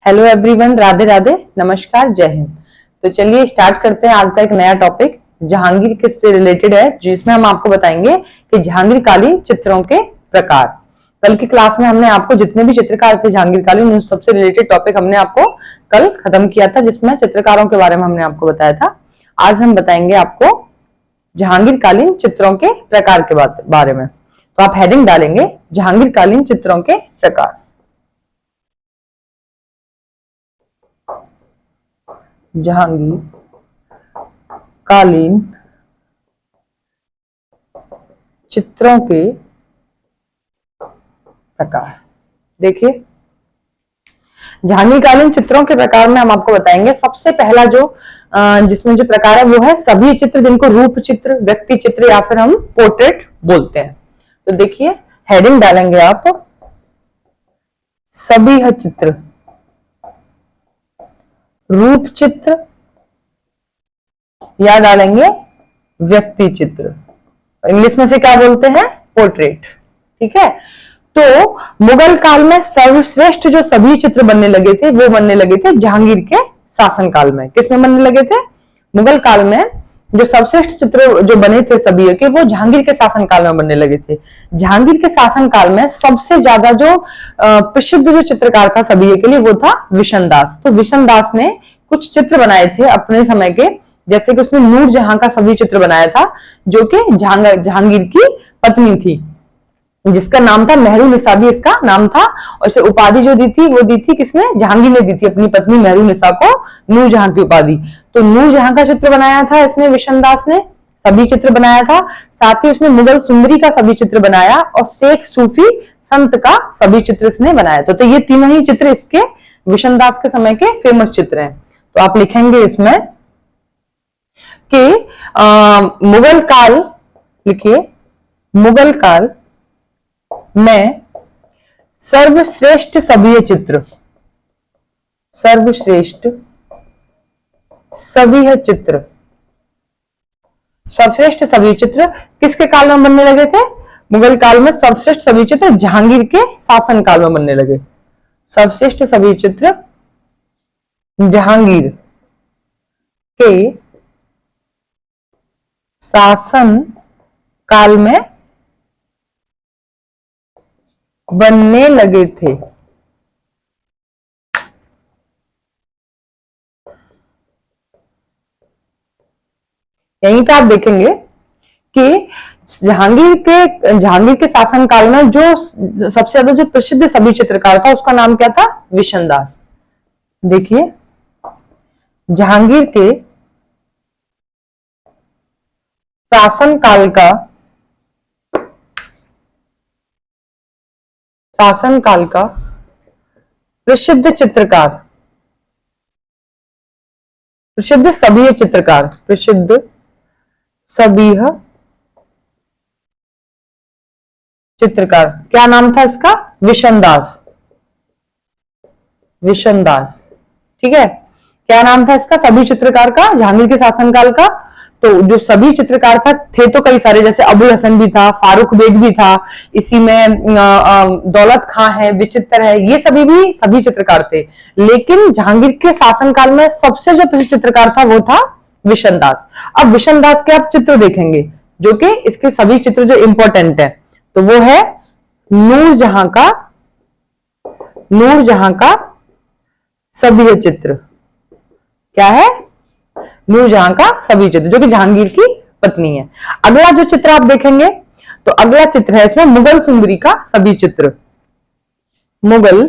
Hello everyone, Radhe Radhe, नमस्कार, जय हिंद। तो चलिए स्टार्ट करते हैं आज का एक नया टॉपिक जहांगीर किससे रिलेटेड है, जिसमें हम आपको बताएंगे कि जहांगीरकालीन चित्रों के प्रकार। कल की क्लास में हमने आपको जितने भी चित्रकार थे जहांगीरकालीन उन सबसे रिलेटेड टॉपिक हमने आपको कल खत्म किया था, जिसमें चित्रकारों के बारे में हमने आपको बताया था। आज हम बताएंगे आपको जहांगीरकालीन चित्रों के प्रकार के बारे में। तो आप हेडिंग डालेंगे जहांगीरकालीन चित्रों के प्रकार। जहांगीरकालीन चित्रों के प्रकार। देखिए, जहांगीरकालीन चित्रों के प्रकार में हम आपको बताएंगे सबसे पहला जिसमें जो प्रकार है वो है सभी चित्र, जिनको रूप चित्र, व्यक्ति चित्र या फिर हम पोर्ट्रेट बोलते हैं। तो देखिए, हेडिंग डालेंगे आप सभी चित्र, रूप चित्र या डालेंगे व्यक्ति चित्र। इंग्लिश में से क्या बोलते हैं? पोर्ट्रेट। ठीक है। तो मुगल काल में सर्वश्रेष्ठ जो सभी चित्र बनने लगे थे वो बनने लगे थे जहांगीर के शासनकाल में। किसमें बनने लगे थे? मुगल काल में जो सर्वश्रेष्ठ चित्र जो बने थे सभी के, वो जहांगीर के शासनकाल में बनने लगे थे। जहांगीर के शासनकाल में सबसे ज्यादा जो प्रसिद्ध जो चित्रकार था सभी के लिए वो था विशन दास। तो विशन दास ने कुछ चित्र बनाए थे अपने समय के, जैसे कि उसने नूर जहां का सभी चित्र बनाया था, जो कि जहांगीर की पत्नी थी, जिसका नाम था मेहरुनिसा भी इसका नाम था। और इसे उपाधि जो दी थी वो दी थी किसने? जहांगीर ने दी थी अपनी पत्नी मेहरुनिसा को नूर जहां की उपाधि। तो नूर जहां का चित्र बनाया था इसने विशन दास ने, सभी चित्र बनाया था। साथ ही उसने मुगल सुंदरी का सभी चित्र बनाया और शेख सूफी संत का सभी चित्र इसने बनाया था। तो ये तीनों ही चित्र इसके विशन दास के समय के फेमस चित्र हैं। तो आप लिखेंगे इसमें कि मुगल काल, लिखिए, मुगल काल में सर्वश्रेष्ठ सभी चित्र, सर्वश्रेष्ठ सभी चित्र, सर्वश्रेष्ठ सभी चित्र किसके काल में बनने लगे थे? मुगल काल में सर्वश्रेष्ठ सभी चित्र जहांगीर के शासन काल में बनने लगे। सर्वश्रेष्ठ सभी चित्र जहांगीर के शासन काल में बनने लगे थे। यहीं पे आप देखेंगे कि जहांगीर के शासन काल में जो सबसे ज्यादा जो प्रसिद्ध सभी चित्रकार था उसका नाम क्या था? विशन दास। देखिए, जहांगीर के शासन काल का प्रसिद्ध चित्रकार, प्रसिद्ध सभी चित्रकार, प्रसिद्ध सभी चित्रकार, क्या नाम था इसका? विशन दास। विशन दास। ठीक है। क्या नाम था इसका सभी चित्रकार का जहांगीर के शासनकाल का? तो जो सभी चित्रकार थे तो कई सारे, जैसे अबुल हसन भी था, फारूक बेग भी था, इसी में दौलत खां है, विचित्र है, ये सभी चित्रकार थे। लेकिन जहांगीर के शासनकाल में सबसे जो प्रसिद्ध चित्रकार था वो था विशन दास। अब विशन दास के आप चित्र देखेंगे, जो कि इसके सभी चित्र जो इंपॉर्टेंट है, तो वो है नूर जहां का सभी चित्र। क्या है? नूर जहां का सभी चित्र, जो कि जहांगीर की पत्नी है। अगला जो चित्र आप देखेंगे, तो अगला चित्र है इसमें मुगल सुंदरी का सभी चित्र। मुगल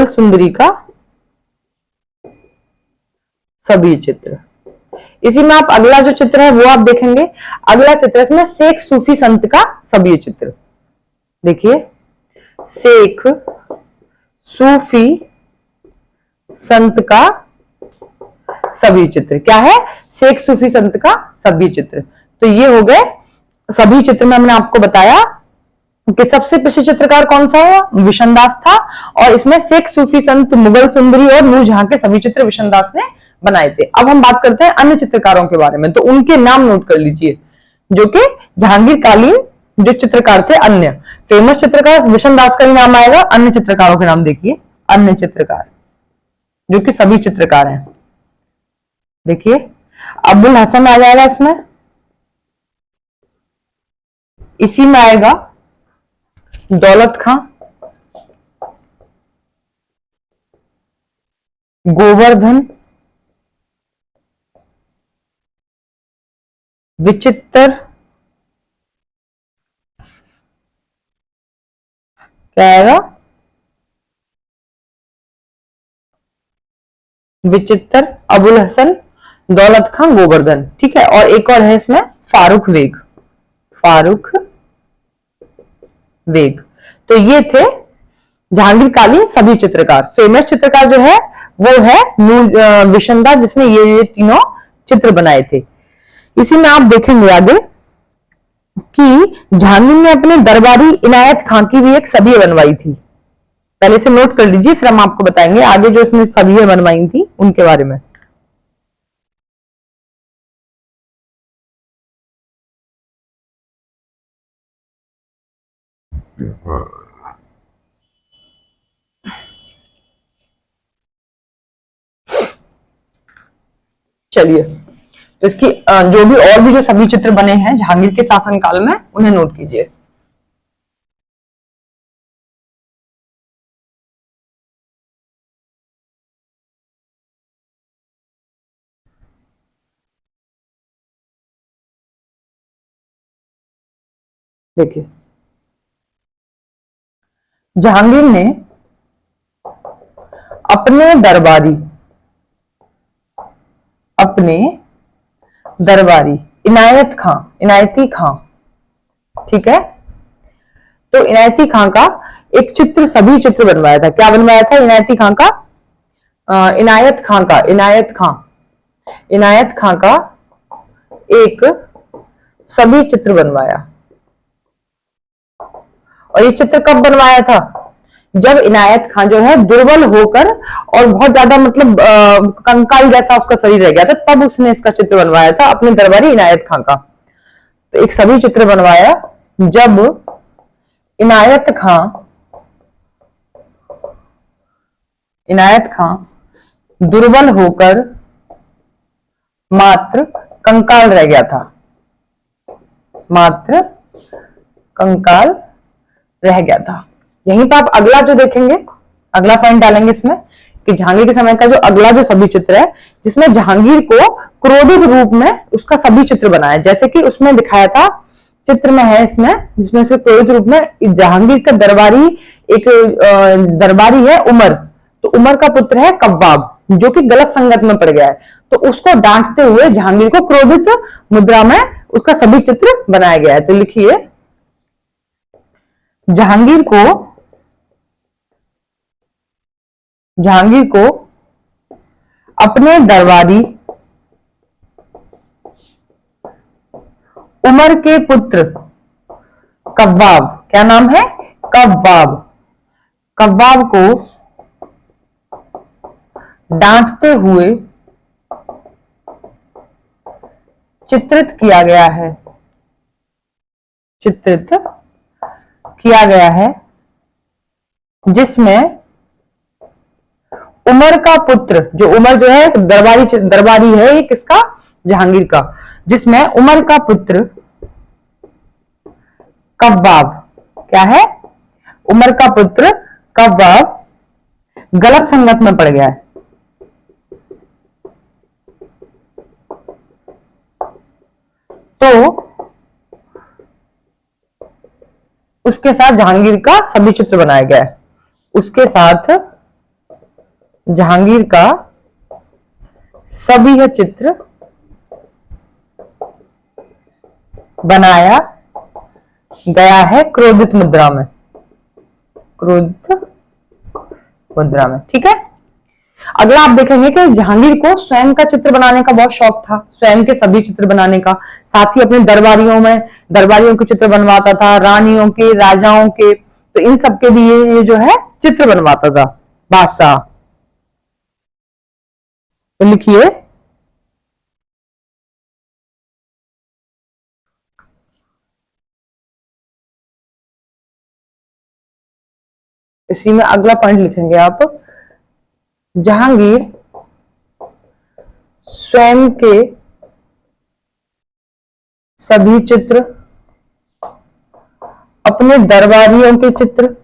सुंदरी का सभी चित्र। इसी में आप अगला जो चित्र है वो आप देखेंगे। अगला चित्र इसमें शेख सूफी संत का सभी चित्र। देखिए, शेख सूफी संत का सभी चित्र। क्या है? शेख सूफी संत का सभी चित्र। तो ये हो गए सभी चित्र में हमने आपको बताया कि सबसे प्रसिद्ध चित्रकार कौन सा है? विशन दास था। और इसमें शेख सूफी संत, मुगल सुंदरी और नूर जहां के सभी चित्र विशन दास ने बनाए थे। अब हम बात करते हैं अन्य चित्रकारों के बारे में, तो उनके नाम नोट कर लीजिए जो कि जहांगीरकालीन जो चित्रकार थे अन्य, फेमस चित्रकार विशन दास का ही नाम आएगा, अन्य चित्रकारों के नाम देखिए, अन्य चित्रकार जो कि सभी चित्रकार हैं। देखिए अबुल हसन आ जाएगा इसमें, इसी में आएगा दौलत खां, गोवर्धन, विचित्र, क्या आएगा, विचित्र, अबुल हसन, दौलत खां, गोवर्धन, ठीक है। और एक और है इसमें फारूक वेग, फारूक वेग। तो ये थे जहांगीर कालीन सभी चित्रकार। फेमस चित्रकार जो है वो है नूर विशंदा, जिसने ये तीनों चित्र बनाए थे। इसी में आप देखेंगे आगे कि जहांगीर ने अपने दरबारी इनायत खां की भी एक सभी बनवाई थी। पहले से नोट कर लीजिए, फिर हम आपको बताएंगे आगे जो इसने सभी बनवाई थी उनके बारे में। चलिए, तो इसकी जो भी और भी जो सभी चित्र बने हैं जहांगीर के शासनकाल में उन्हें नोट कीजिए। देखिए जहांगीर ने अपने दरबारी अपने दरबारी इनायत खां, इनायती खां, ठीक है, तो इनायती खां का एक चित्र सभी चित्र बनवाया था। क्या बनवाया था इनायती खां का? इनायत खां का, इनायत खां का एक सभी चित्र बनवाया। और ये चित्र कब बनवाया था? जब इनायत खां जो है दुर्बल होकर और बहुत ज्यादा मतलब कंकाल जैसा उसका शरीर रह गया था, तब उसने इसका चित्र बनवाया था अपने दरबारी इनायत खां का। तो एक सभी चित्र बनवाया जब इनायत खां दुर्बल होकर मात्र कंकाल रह गया था, मात्र कंकाल रह गया था। यहीं पर आप अगला जो देखेंगे, अगला पॉइंट डालेंगे इसमें कि जहांगीर के समय का जो अगला जो सभी चित्र है, जिसमें जहांगीर को क्रोधित रूप में उसका सभी चित्र बनाया, जैसे कि उसमें दिखाया था, चित्र में है इसमें, जिसमें से क्रोधित रूप में जहांगीर का दरबारी एक दरबारी है उमर, तो उमर का पुत्र है कव्वाब, जो कि गलत संगत में पड़ गया है, तो उसको डांटते हुए जहांगीर को क्रोधित मुद्रा में उसका सभी चित्र बनाया गया है। तो लिखिए जहांगीर को अपने दरबारी उमर के पुत्र कव्वाब, क्या नाम है? कव्वाब, कव्वाब को डांटते हुए चित्रित किया गया है, चित्रित किया गया है, जिसमें उमर का पुत्र, जो उमर जो है दरबारी है ये किसका? जहांगीर का, जिसमें उमर का पुत्र कव्वाब, क्या है? उमर का पुत्र कव्वाब गलत संगत में पड़ गया है। तो उसके साथ जहांगीर का सभी चित्र बनाया गया है, उसके साथ जहांगीर का सभी चित्र बनाया गया है क्रोधित मुद्रा में, क्रोधित मुद्रा में, ठीक है। अगला आप देखेंगे कि जहांगीर को स्वयं का चित्र बनाने का बहुत शौक था, स्वयं के सभी चित्र बनाने का, साथ ही अपने दरबारियों के चित्र बनवाता था, रानियों के, राजाओं के, तो इन सब के भी ये जो है चित्र बनवाता था बादशाह। तो लिखिए इसी में अगला पॉइंट लिखेंगे आप, जहांगीर स्वयं के सभी चित्र, अपने दरबारियों के चित्र,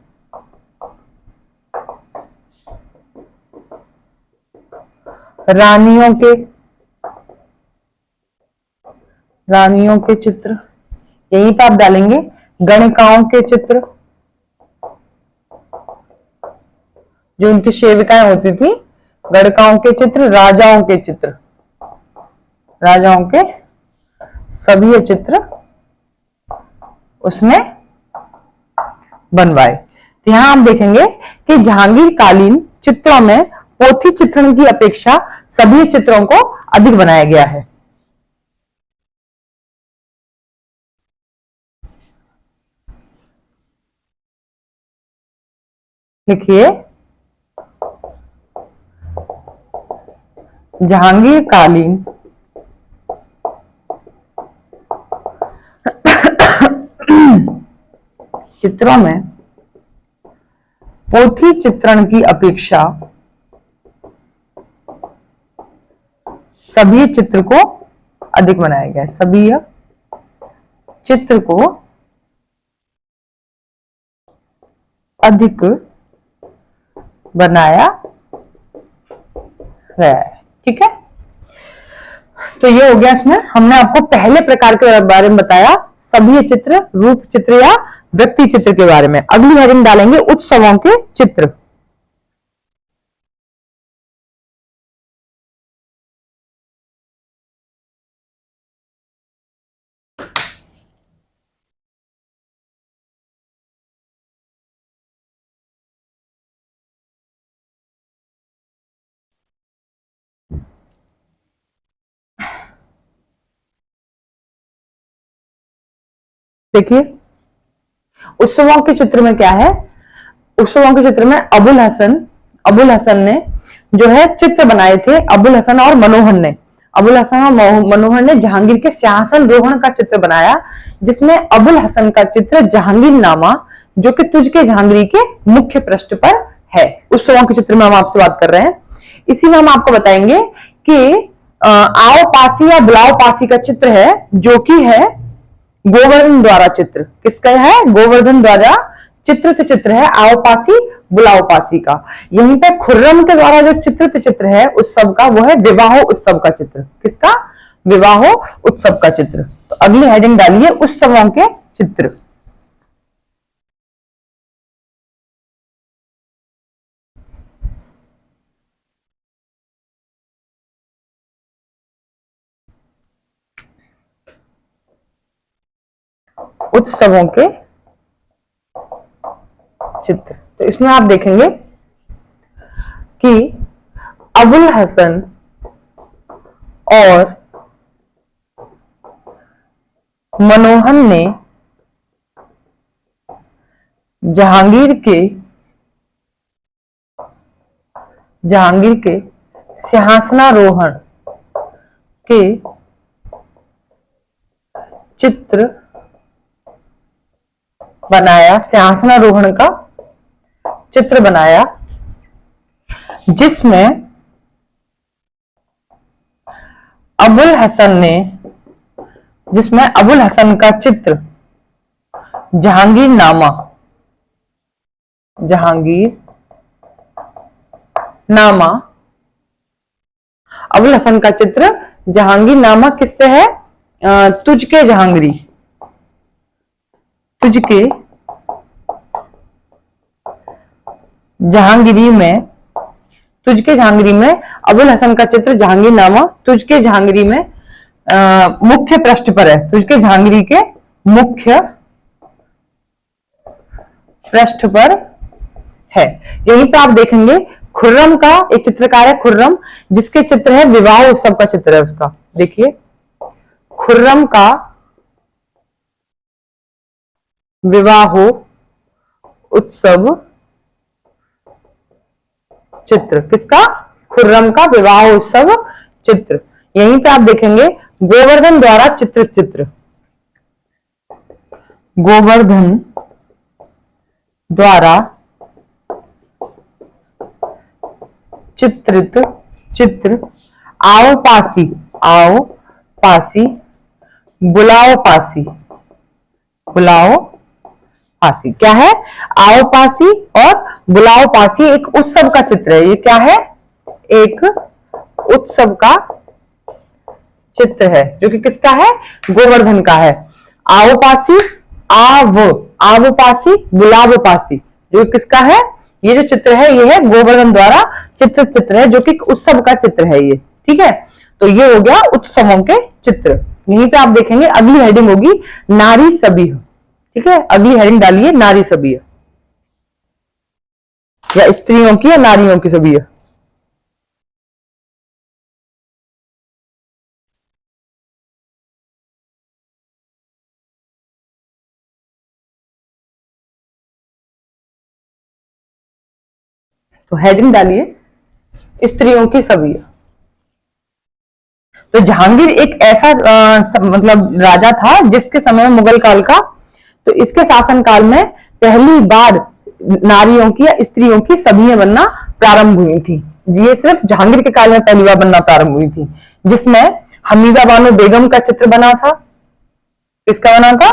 रानियों के चित्र, यहीं पर आप डालेंगे गणिकाओं के चित्र, जो उनकी सेविकाएं होती थी, गणिकाओं के चित्र, राजाओं के चित्र, राजाओं के सभी ये चित्र उसने बनवाए। तो यहां हम देखेंगे कि जहांगीर कालीन चित्रों में पोथी चित्रण की अपेक्षा सभी चित्रों को अधिक बनाया गया है। लिखिए, जहांगीर कालीन चित्रों में पोथी चित्रण की अपेक्षा सभी चित्र को अधिक बनाया गया है। सभी चित्र को अधिक बनाया गया है। ठीक है, तो ये हो गया। इसमें हमने आपको पहले प्रकार के बारे में बताया, सभी चित्र, रूप चित्र या व्यक्ति चित्र के बारे में। अगली हेडिंग डालेंगे उत्सवों के चित्र। देखिए, उत्सवों के चित्र में क्या है, उत्सवों के चित्र में अबुल हसन ने जो है चित्र बनाए थे। अबुल हसन और मनोहर ने जहांगीर के सिंहासन रोहण का चित्र बनाया, जिसमें अबुल हसन का चित्र जहांगीर नामा, जो कि तुझ के जहांगीरी के मुख्य पृष्ठ पर है। उत्सवों के चित्र में हम आपसे बात कर रहे हैं। इसी में हम आपको बताएंगे कि आओ पासी या बुलाओ पासी का चित्र है, जो कि है गोवर्धन द्वारा चित्र। किसका है? गोवर्धन द्वारा चित्रित चित्र है आओ पासी बुलाओ पासी का। यहीं पे खुर्रम के द्वारा जो चित्रित चित्र है उत्सव का, वो है विवाह उत्सव का चित्र। किसका? विवाह उत्सव का चित्र। तो अगली हेडिंग डालिए उत्सवों के चित्र। उत्सवों के चित्र। तो इसमें आप देखेंगे कि अबुल हसन और मनोहर ने जहांगीर के सिंहासनारोहण के चित्र बनाया, सिंहासनारोहण का चित्र बनाया, जिसमें अबुल हसन का चित्र जहांगीर नामा, अबुल हसन का चित्र जहांगीर नामा किससे है? तुझ के जहांगीरी में अबुल हसन का चित्र जहांगीर नामा तुझ के जहांगीरी में मुख्य पृष्ठ पर है। तुझ के जहांगीरी के मुख्य पृष्ठ पर है। यहीं पे आप देखेंगे खुर्रम का एक चित्रकार है, खुर्रम, जिसके चित्र है विवाह उत्सव का चित्र है उसका। देखिए, खुर्रम का विवाह उत्सव चित्र। किसका? खुर्रम का विवाह उत्सव चित्र। यहीं पे आप देखेंगे गोवर्धन द्वारा चित्रित चित्र। गोवर्धन द्वारा चित्रित चित्र, आओ पासी, आओ पासी, बुलाओ पासी, बुलाओ पासी। क्या है? आओ पासी और बुलाओ पासी एक उत्सव का चित्र है। ये क्या है? एक उत्सव का चित्र है जो कि किसका है? गोवर्धन का है। आओ पासी, आव आव पासी, बुलाव पासी, जो किसका है? ये जो चित्र है ये है गोवर्धन द्वारा चित्र है जो कि उत्सव का चित्र है ये। ठीक है, तो ये हो गया उत्सवों के चित्र। यहीं पे आप देखेंगे अगली हेडिंग होगी नारी सभी। ठीक है, अगली हेडिंग डालिए नारी सभी या स्त्रियों की या नारियों की सभी। तो हेडिंग डालिए स्त्रियों की सभी। तो जहांगीर एक ऐसा मतलब राजा था जिसके समय मुगल काल का, तो इसके शासन काल में पहली बार नारियों की या स्त्रियों की सभीएं बनना प्रारंभ हुई थी। ये सिर्फ जहांगीर के काल में पहली बार बनना प्रारंभ हुई थी, जिसमें हमीदा बानो बेगम का चित्र बना था। किसका बना था?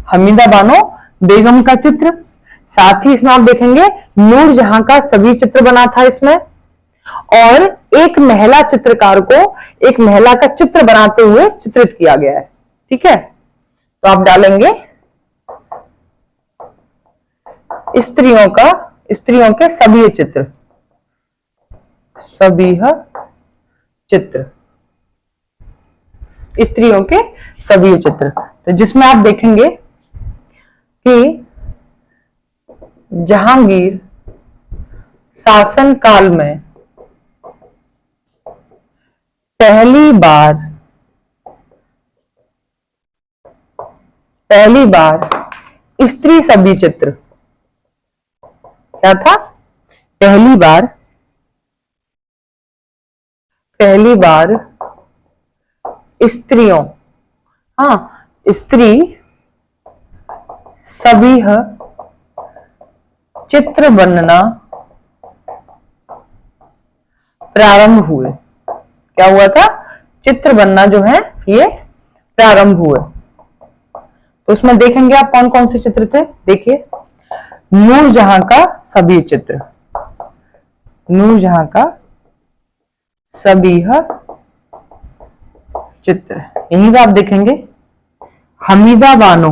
हमीदा बानो बेगम का चित्र। साथ ही इसमें आप देखेंगे नूरजहां का सभी चित्र बना था इसमें, और एक महिला चित्रकार को एक महिला का चित्र बनाते हुए चित्रित किया गया है। ठीक है, तो आप डालेंगे स्त्रियों के सभी चित्र, सभी चित्र, स्त्रियों के सभी चित्र। तो जिसमें आप देखेंगे कि जहांगीर शासन काल में पहली बार स्त्री सभी चित्र, क्या था? पहली बार स्त्रियों, हाँ, स्त्री सभी चित्र बनना प्रारंभ हुए। क्या हुआ था? चित्र बनना जो है ये प्रारंभ हुए। तो उसमें देखेंगे आप कौन कौन से चित्र थे। देखिए, नूरजहां का सभी चित्र, नूरजहां का सभी चित्र। यहीं पे आप देखेंगे हमीदा बानो,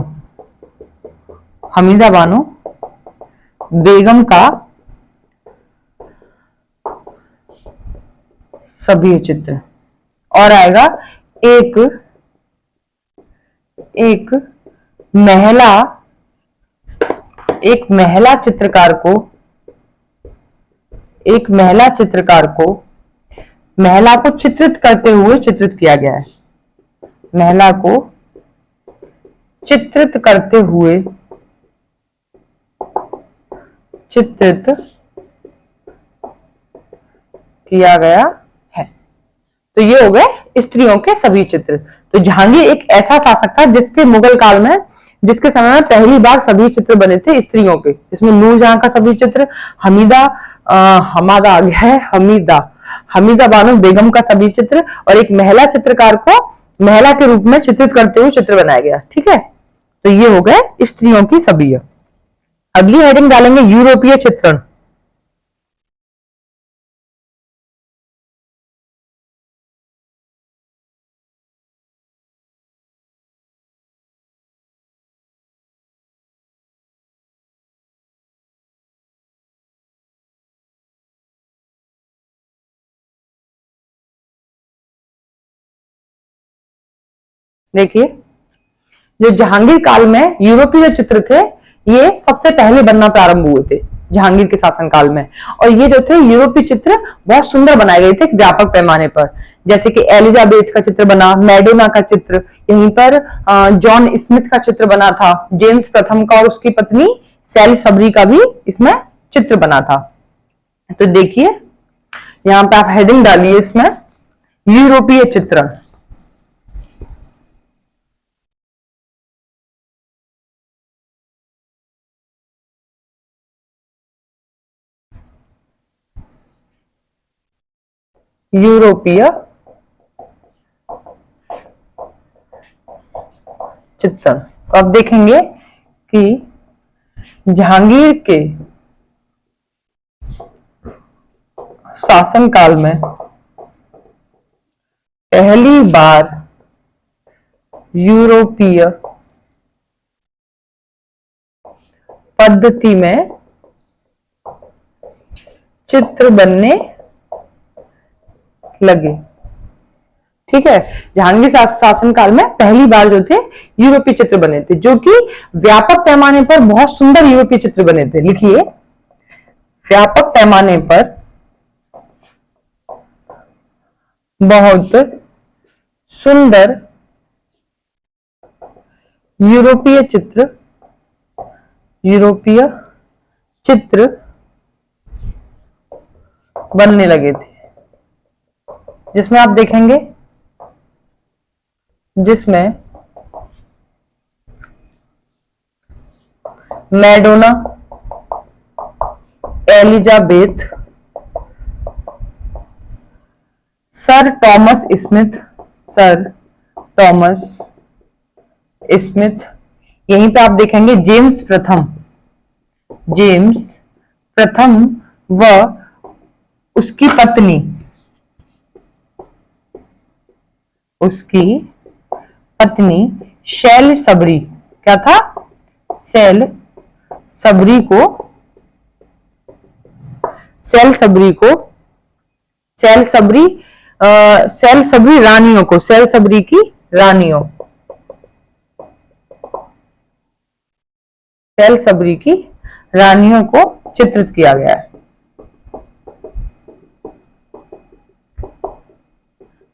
हमीदा बानो बेगम का सभी चित्र। और आएगा एक एक महिला, एक महिला चित्रकार को, एक महिला चित्रकार को महिला को चित्रित करते हुए चित्रित किया गया है। महिला को चित्रित करते हुए चित्रित किया गया है। तो ये हो गए स्त्रियों के सभी चित्र। तो जहांगीर एक ऐसा शासक था जिसके मुगल काल में, जिसके समय में पहली बार सभी चित्र बने थे स्त्रियों के, इसमें नूरजहां का सभी चित्र, हमीदा हमादा आ गया है, हमीदा बानो बेगम का सभी चित्र, और एक महिला चित्रकार को महिला के रूप में चित्रित करते हुए चित्र बनाया गया। ठीक है, तो ये हो गए स्त्रियों की सभी। अगली हेडिंग डालेंगे यूरोपीय चित्रण। देखिए, जो जहांगीर काल में यूरोपीय जो चित्र थे ये सबसे पहले बनना प्रारंभ हुए थे जहांगीर के शासन काल में। और ये जो थे यूरोपीय चित्र बहुत सुंदर बनाए गए थे व्यापक पैमाने पर, जैसे कि एलिजाबेथ का चित्र बना, मैडोना का चित्र, यहीं पर जॉन स्मिथ का चित्र बना था, जेम्स प्रथम का और उसकी पत्नी सैली सबरी का भी इसमें चित्र बना था। तो देखिए यहाँ पे आप हेडिंग डालिए इसमें यूरोपीय चित्रण। यूरोपीय चित्रण। तो आप देखेंगे कि जहांगीर के शासनकाल में पहली बार यूरोपीय पद्धति में चित्र बनने लगे। ठीक है, जहांगीर शासनकाल में पहली बार जो थे यूरोपीय चित्र बने थे, जो कि व्यापक पैमाने पर बहुत सुंदर यूरोपीय चित्र बने थे। लिखिए, व्यापक पैमाने पर बहुत सुंदर यूरोपीय चित्र बनने लगे थे, जिसमें आप देखेंगे, जिसमें Madonna, Elizabeth, sir Thomas Smith, यहीं पे आप देखेंगे जेम्स प्रथम व उसकी पत्नी शैल सबरी, क्या था? शैल सबरी की रानियों को चित्रित किया गया है।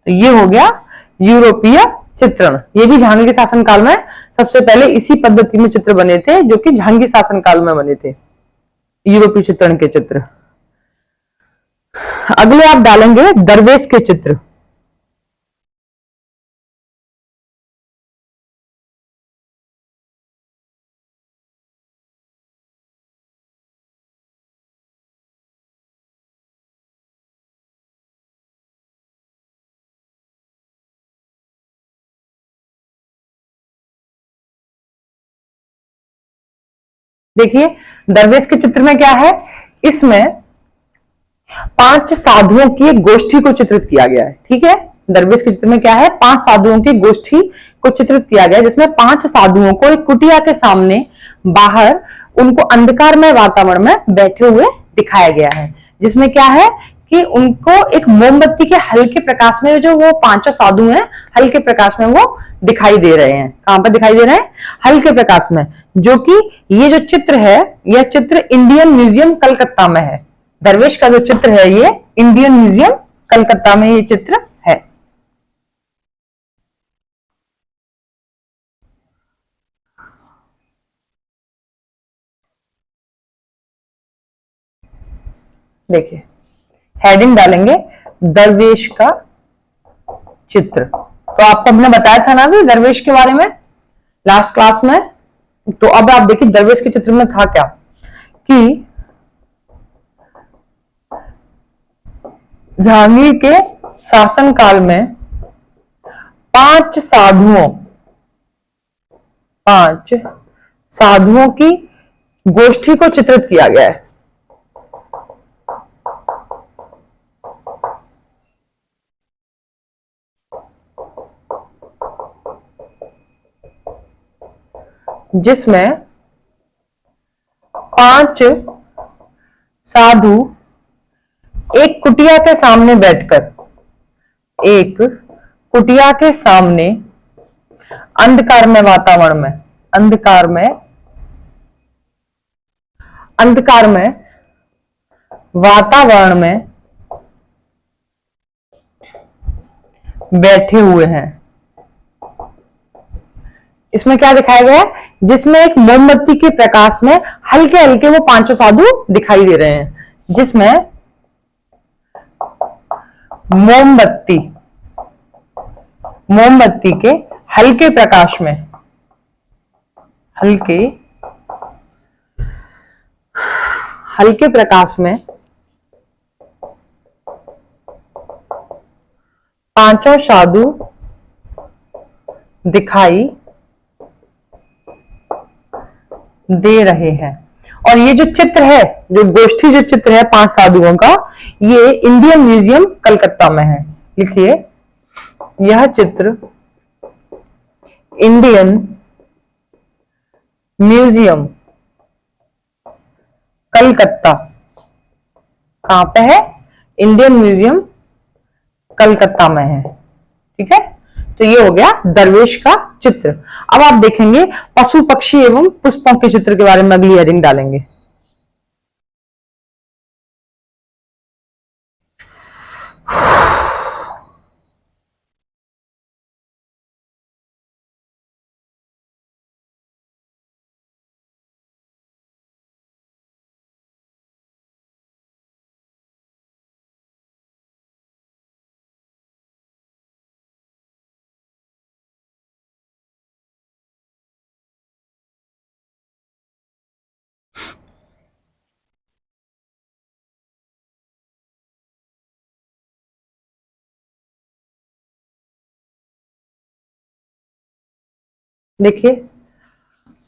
तो ये हो गया यूरोपीय चित्रण। ये भी जहांगीर के शासनकाल में सबसे पहले इसी पद्धति में चित्र बने थे, जो कि जहांगीर शासनकाल में बने थे, यूरोपीय चित्रण के चित्र। अगले आप डालेंगे दरवेश के चित्र। देखिए, दरवेश के चित्र में क्या है, इसमें 5 साधुओं की एक गोष्ठी को चित्रित किया गया है। ठीक है, दरवेश के चित्र में क्या है, 5 साधुओं की गोष्ठी को चित्रित किया गया है, जिसमें 5 साधुओं को एक कुटिया के सामने बाहर उनको अंधकारमय वातावरण में बैठे हुए दिखाया गया है, जिसमें क्या है कि उनको एक मोमबत्ती के हल्के प्रकाश में, जो वो 5 साधु हैं, हल्के प्रकाश में वो दिखाई दे रहे हैं। कहां पर दिखाई दे रहे हैं? हल्के प्रकाश में। जो कि ये जो चित्र है, यह चित्र इंडियन म्यूजियम कलकत्ता में है। दरवेश का जो चित्र है, ये इंडियन म्यूजियम कलकत्ता में ये चित्र है। देखिए, हेडिंग डालेंगे दरवेश का चित्र। तो आपको हमने बताया था ना भी दरवेश के बारे में लास्ट क्लास में। तो अब आप देखिए दरवेश के चित्र में था क्या कि जहांगीर के शासनकाल में 5 साधुओं की गोष्ठी को चित्रित किया गया है। जिसमें 5 साधु एक कुटिया के सामने बैठकर, एक कुटिया के सामने अंधकारमय वातावरण में, अंधकारमय वातावरण में बैठे हुए हैं। इसमें क्या दिखाया गया है, जिसमें एक मोमबत्ती के प्रकाश में हल्के हल्के वो 5 साधु दिखाई दे रहे हैं, जिसमें मोमबत्ती के हल्के प्रकाश में, हल्के प्रकाश में पांचों साधु दिखाई दे रहे हैं। और ये जो चित्र है, जो गोष्ठी जो चित्र है पांच साधुओं का, ये इंडियन म्यूजियम कलकत्ता में है। लिखिए, यह चित्र इंडियन म्यूजियम कलकत्ता, कहां पे है? इंडियन म्यूजियम कलकत्ता में है। ठीक है, तो ये हो गया दरवेश का चित्र। अब आप देखेंगे पशु पक्षी एवं पुष्पों के चित्र के बारे में अगली हेडिंग डालेंगे। देखिए,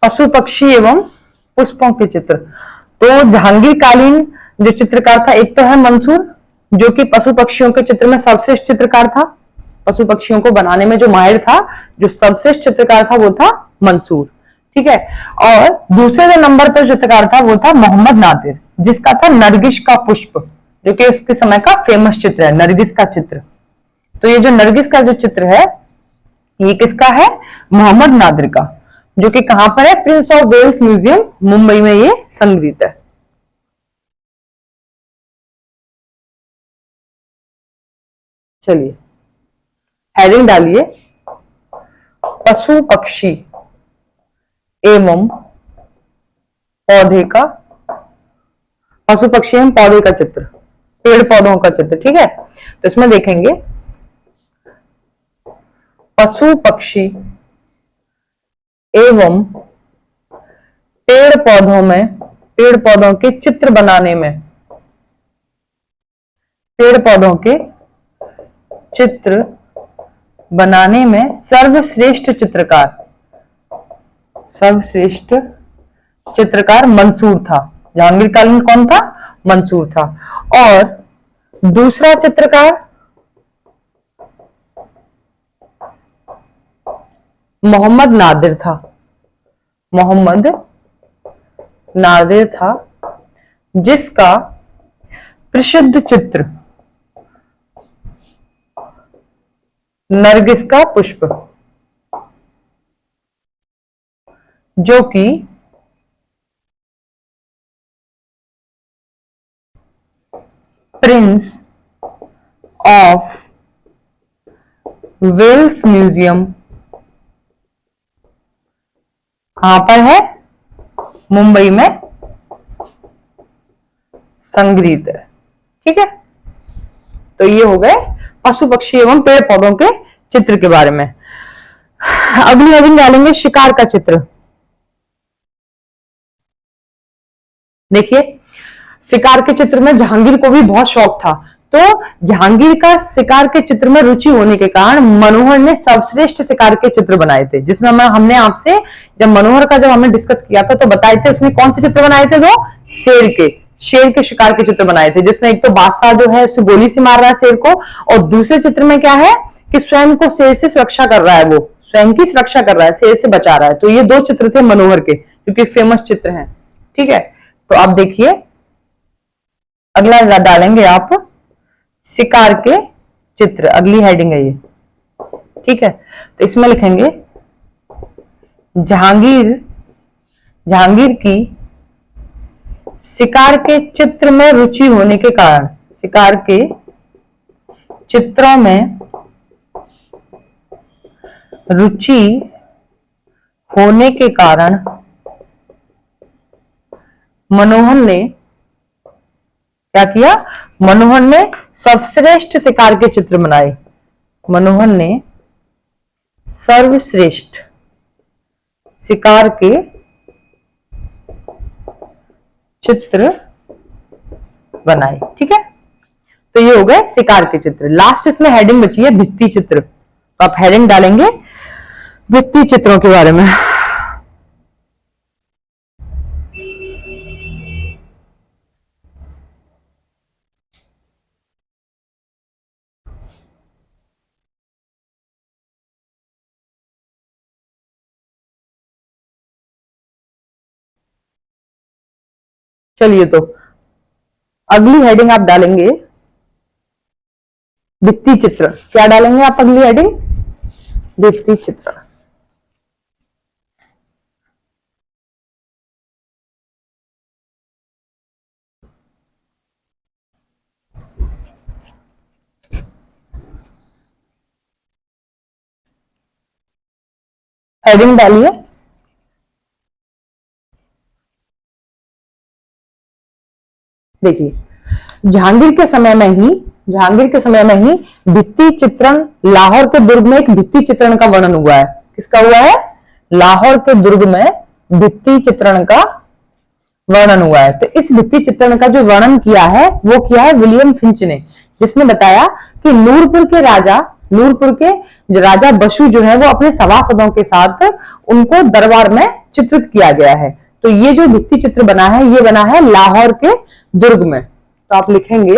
पशु पक्षी एवं पुष्पों के चित्र। तो जहांगीर कालीन जो चित्रकार था, एक तो है मंसूर, जो कि पशु पक्षियों के चित्र में सर्वश्रेष्ठ चित्रकार था। पशु पक्षियों को बनाने में जो माहिर था, जो सर्वश्रेष्ठ चित्रकार था, वो था मंसूर। ठीक है, और दूसरे जो नंबर पर चित्रकार था वो था मोहम्मद नादिर, जिसका था नरगिस का पुष्प, जो कि उसके समय का फेमस चित्र है, नरगिस का चित्र। तो ये जो नरगिस का जो चित्र है, ये किसका है? मोहम्मद नादिर का, जो कि कहां पर है? Prince of Wales museum, Mumbai में ये संग्रहित है। चलिए हेडिंग डालिए, पशु पक्षी एवं पौधे का, पशु पक्षी एवं पौधे का चित्र, पेड़ पौधों का चित्र। ठीक है, तो इसमें देखेंगे पशु पक्षी एवं पेड़ पौधों में, पेड़ पौधों के चित्र बनाने में, पेड़ पौधों के चित्र बनाने में सर्वश्रेष्ठ चित्रकार, सर्वश्रेष्ठ चित्रकार मंसूर था। जहांगीर कालीन कौन था? मंसूर था। और दूसरा चित्रकार मोहम्मद नादिर था, मोहम्मद नादिर था, जिसका प्रसिद्ध चित्र नरगिस का पुष्प, जो कि प्रिंस ऑफ वेल्स म्यूजियम, कहां पर है? मुंबई में संग्रहित है। ठीक है, तो ये हो गए पशु पक्षी एवं पेड़ पौधों के चित्र के बारे में। अगली हेडिंग डालेंगे शिकार का चित्र। देखिए, शिकार के चित्र में जहांगीर को भी बहुत शौक था, तो जहांगीर का शिकार के चित्र में रुचि होने के कारण मनोहर ने सर्वश्रेष्ठ शिकार के चित्र बनाए थे, जिसमें हमने आपसे जब मनोहर का जब हमने डिस्कस किया था तो बताए थे उसने कौन से चित्र बनाए थे? दो शेर के शिकार के चित्र बनाए थे, जिसमें एक तो बादशाह जो है उससे गोली से मार रहा है शेर को, और दूसरे चित्र में क्या है कि स्वयं को शेर से सुरक्षा कर रहा है, वो स्वयं की सुरक्षा कर रहा है, शेर से बचा रहा है। तो ये दो चित्र थे मनोहर के, जो कि फेमस चित्र हैं। ठीक है, तो आप देखिए अगला डालेंगे आप शिकार के चित्र, अगली हेडिंग है ये। ठीक है, तो इसमें लिखेंगे जहांगीर की शिकार के चित्र में रुचि होने के कारण, शिकार के चित्रों में रुचि होने के कारण मनोहर ने क्या किया? मनोहर ने सर्वश्रेष्ठ शिकार के चित्र बनाए, मनोहर ने सर्वश्रेष्ठ शिकार के चित्र बनाए। ठीक है, तो ये हो गए शिकार के चित्र। लास्ट इसमें हेडिंग बची है भित्ति चित्र, तो आप हेडिंग डालेंगे भित्ति चित्रों के बारे में। चलिए, तो अगली हेडिंग आप डालेंगे भित्ति चित्र। क्या डालेंगे आप अगली हेडिंग? भित्ति चित्र। हेडिंग डालिए। देखिए, जहांगीर के समय में ही भित्ति चित्रण, लाहौर के दुर्ग में एक भित्ति चित्रण का वर्णन हुआ है। किसका हुआ है? लाहौर के दुर्ग में भित्ति चित्रण का वर्णन हुआ है। तो इस भित्ति चित्रण का जो वर्णन किया है वो किया है विलियम फिंच ने, जिसने बताया कि नूरपुर के जो राजा बसु जो है वो अपने सभासदों के साथ उनको दरबार में चित्रित किया गया है। तो ये जो भित्ति चित्र बना है ये बना है लाहौर के दुर्ग में। तो आप लिखेंगे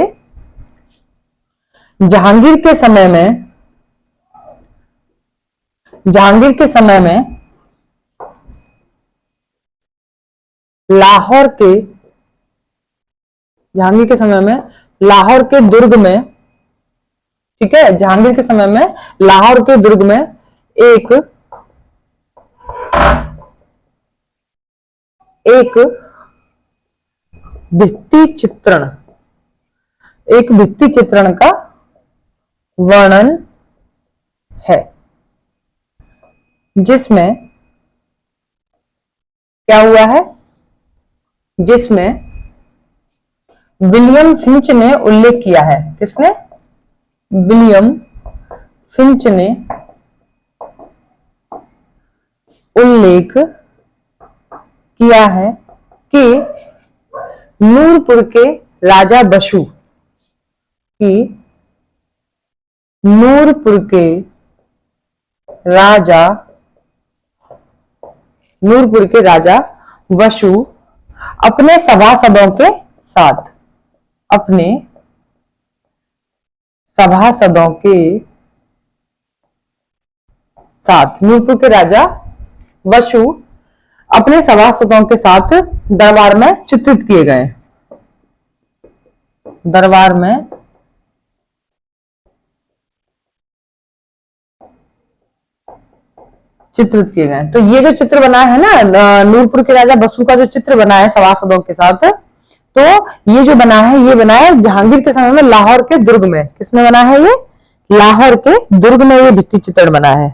जहांगीर के समय में लाहौर के दुर्ग में, ठीक है, जहांगीर के समय में लाहौर के दुर्ग में एक भित्ति चित्रण का वर्णन है, जिसमें क्या हुआ है? जिसमें विलियम फिंच ने उल्लेख किया है। किसने? विलियम फिंच ने उल्लेख किया है कि नूरपुर के राजा बसु की नूरपुर के राजा वसु अपने सभासदों के साथ नूरपुर के राजा वसु अपने सभासदों के साथ दरबार में चित्रित किए गए। दरबार में चित्रित किए गए। तो ये जो चित्र बना है ना, नूरपुर के राजा बसु का जो चित्र बना है सभासदों के साथ, तो ये जो बना है ये बना है जहांगीर के समय में लाहौर के दुर्ग में। किसमें बना है ये? लाहौर के दुर्ग में ये भित्ति चित्रण बना है।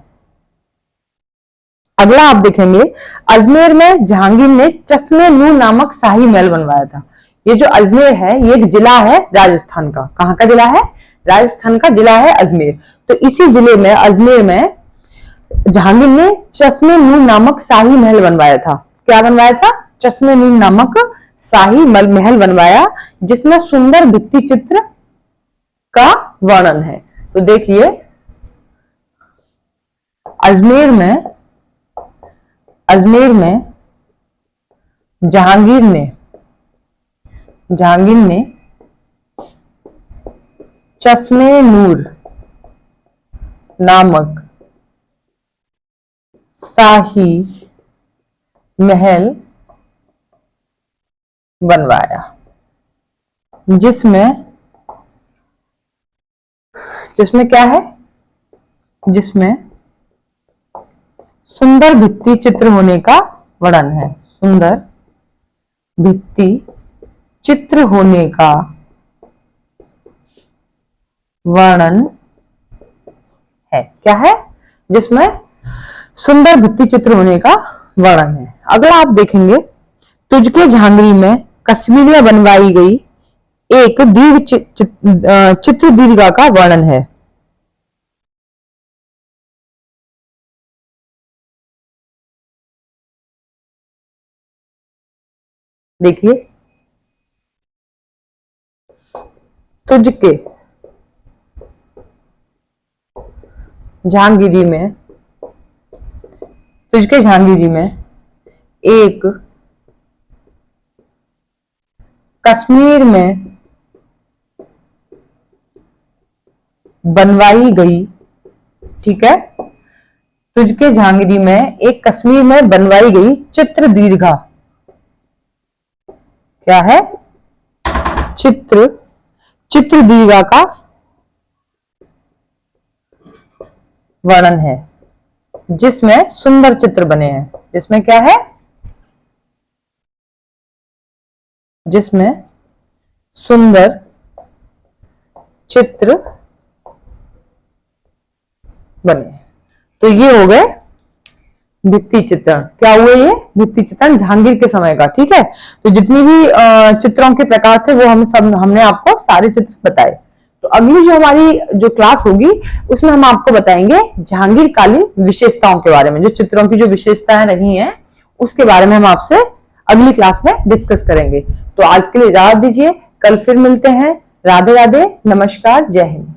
अगला आप देखेंगे, अजमेर में जहांगीर ने चश्मे नूर नामक शाही महल बनवाया था। ये जो अजमेर है ये एक जिला है राजस्थान का। कहां का जिला है? राजस्थान का जिला है अजमेर। तो इसी जिले में अजमेर में जहांगीर ने चश्मे नूर नामक शाही महल बनवाया था। क्या बनवाया था? चश्मे नूर नामक शाही महल बनवाया, जिसमें सुंदर भित्ति चित्र का वर्णन है। तो देखिए, अजमेर में जहांगीर ने चश्मे नूर नामक शाही महल बनवाया, जिसमें क्या है? जिसमें सुंदर भित्ति चित्र होने का वर्णन है। सुंदर भित्ति चित्र होने का वर्णन है। क्या है? जिसमें सुंदर भित्ति चित्र होने का वर्णन है। अगला आप देखेंगे, तुझके जहांगीर में कश्मीर में बनवाई गई एक दीर्घ चित्र दीर्घा का वर्णन है। देखिए, तुझके जहांगीरी में, तुझके जहांगीरी में एक कश्मीर में बनवाई गई, ठीक है, तुझके जहांगीरी में एक कश्मीर में बनवाई गई चित्र दीर्घा, क्या है, चित्र दीर्घा का वर्णन है, जिसमें सुंदर चित्र बने हैं, जिसमें क्या है, जिसमें सुंदर चित्र बने। तो ये हो गए भित्ति चित्रण। क्या हुए ये भित्ति चित्रण जहांगीर के समय का, ठीक है। तो जितनी भी चित्रों के प्रकार थे वो हमने आपको सारे चित्र बताए। तो अगली जो हमारी जो क्लास होगी उसमें हम आपको बताएंगे जहांगीर कालीन विशेषताओं के बारे में, जो चित्रों की जो विशेषताएं रही हैं उसके बारे में हम आपसे अगली क्लास में डिस्कस करेंगे। तो आज के लिए इजाजत दीजिए, कल फिर मिलते हैं। राधे राधे, नमस्कार, जय हिंद।